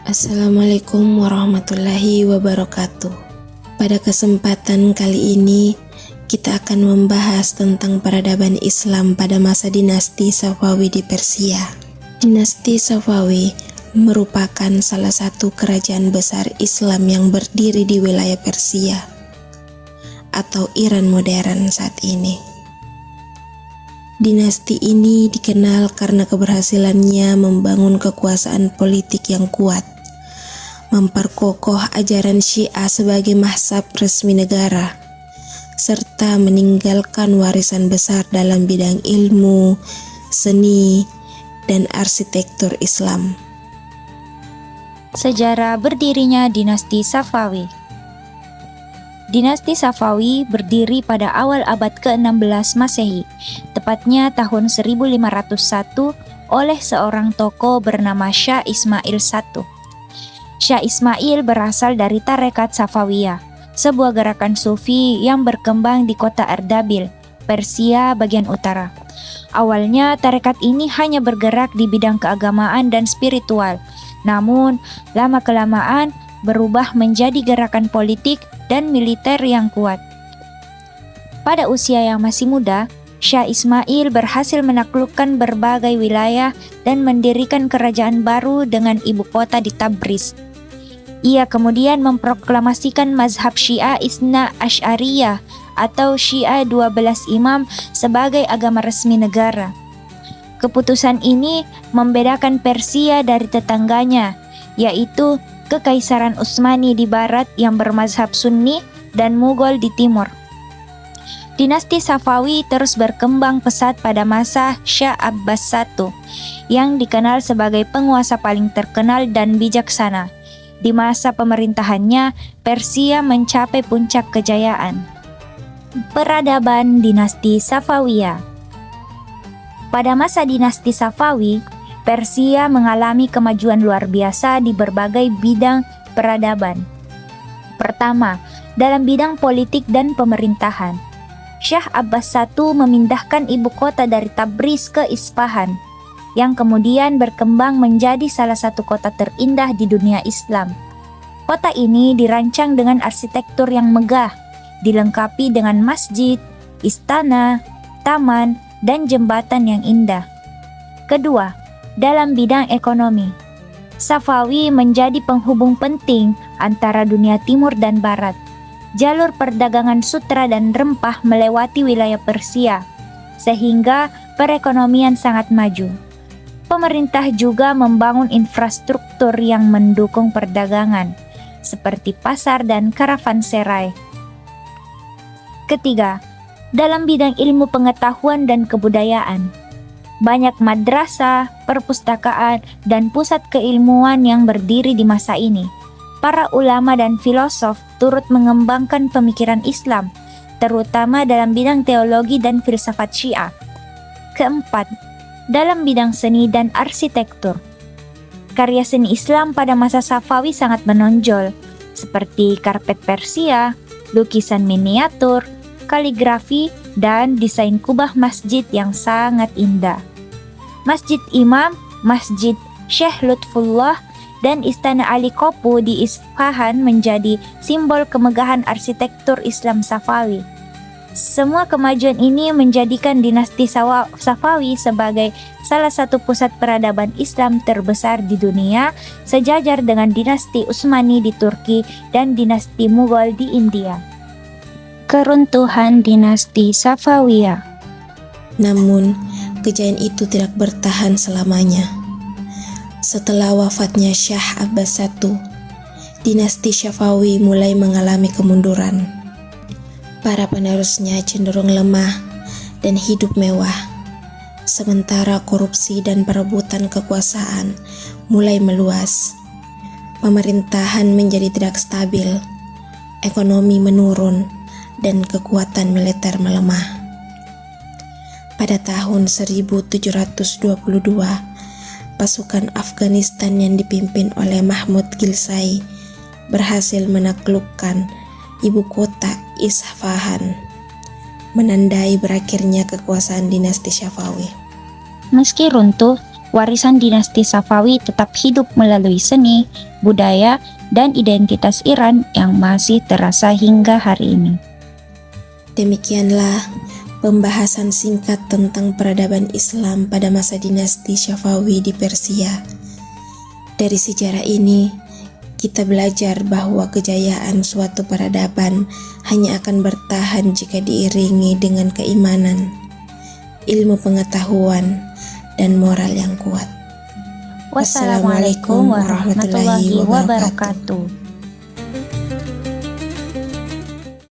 Assalamualaikum warahmatullahi wabarakatuh. Pada kesempatan kali ini, kita akan membahas tentang peradaban Islam pada masa dinasti Safawi di Persia. Dinasti Safawi merupakan salah satu kerajaan besar Islam yang berdiri di wilayah Persia atau Iran modern saat ini. Dinasti ini dikenal karena keberhasilannya membangun kekuasaan politik yang kuat, memperkokoh ajaran Syiah sebagai mazhab resmi negara, serta meninggalkan warisan besar dalam bidang ilmu, seni, dan arsitektur Islam. Sejarah berdirinya dinasti Safawi. Dinasti Safawi berdiri pada awal abad ke-16 Masehi, tepatnya tahun 1501 oleh seorang tokoh bernama Syah Ismail I. Syah Ismail berasal dari Tarekat Safawiyah, sebuah gerakan sufi yang berkembang di kota Ardabil, Persia bagian utara. Awalnya tarekat ini hanya bergerak di bidang keagamaan dan spiritual, namun lama-kelamaan berubah menjadi gerakan politik dan militer yang kuat. Pada usia yang masih muda, Syah Ismail berhasil menaklukkan berbagai wilayah dan mendirikan kerajaan baru dengan ibu kota di Tabriz. Ia kemudian memproklamasikan mazhab Syiah Isna Asy'ariyah atau Syiah 12 Imam sebagai agama resmi negara. Keputusan ini membedakan Persia dari tetangganya, yaitu Kekaisaran Utsmani di barat yang bermazhab Sunni dan Mughal di timur. Dinasti Safawi terus berkembang pesat pada masa Syah Abbas I yang dikenal sebagai penguasa paling terkenal dan bijaksana. Di masa pemerintahannya, Persia mencapai puncak kejayaan. Peradaban dinasti Safawiyah. Pada masa dinasti Safawi, Persia mengalami kemajuan luar biasa di berbagai bidang peradaban. Pertama, dalam bidang politik dan pemerintahan. Syah Abbas I memindahkan ibu kota dari Tabriz ke Isfahan, yang kemudian berkembang menjadi salah satu kota terindah di dunia Islam. Kota ini dirancang dengan arsitektur yang megah, dilengkapi dengan masjid, istana, taman, dan jembatan yang indah. Kedua, dalam bidang ekonomi, Safawi menjadi penghubung penting antara dunia timur dan barat. Jalur perdagangan sutra dan rempah melewati wilayah Persia, sehingga perekonomian sangat maju. Pemerintah juga membangun infrastruktur yang mendukung perdagangan, seperti pasar dan karavanserai. Ketiga, dalam bidang ilmu pengetahuan dan kebudayaan, banyak madrasah, perpustakaan, dan pusat keilmuan yang berdiri di masa ini. Para ulama dan filosof turut mengembangkan pemikiran Islam, terutama dalam bidang teologi dan filsafat Syiah. Keempat, dalam bidang seni dan arsitektur. Karya seni Islam pada masa Safawi sangat menonjol, seperti karpet Persia, lukisan miniatur, kaligrafi, dan desain kubah masjid yang sangat indah. Masjid Imam, Masjid Syekh Lutfullah, dan Istana Ali Kopu di Isfahan menjadi simbol kemegahan arsitektur Islam Safawi. Semua kemajuan ini menjadikan dinasti Safawi sebagai salah satu pusat peradaban Islam terbesar di dunia, sejajar dengan dinasti Utsmani di Turki dan dinasti Mughal di India. Keruntuhan dinasti Safawiyah. Namun, kejayaan itu tidak bertahan selamanya. Setelah wafatnya Syah Abbas I, dinasti Safawi mulai mengalami kemunduran. Para penerusnya cenderung lemah dan hidup mewah, sementara korupsi dan perebutan kekuasaan mulai meluas. Pemerintahan menjadi tidak stabil, ekonomi menurun, dan kekuatan militer melemah. Pada tahun 1722, pasukan Afghanistan yang dipimpin oleh Mahmud Gilzai berhasil menaklukkan ibu kota Isfahan, menandai berakhirnya kekuasaan dinasti Safawi. Meski runtuh, warisan dinasti Safawi tetap hidup melalui seni, budaya, dan identitas Iran yang masih terasa hingga hari ini. Demikianlah pembahasan singkat tentang peradaban Islam pada masa dinasti Safawi di Persia. Dari sejarah ini, kita belajar bahwa kejayaan suatu peradaban hanya akan bertahan jika diiringi dengan keimanan, ilmu pengetahuan, dan moral yang kuat. Wassalamualaikum warahmatullahi wabarakatuh.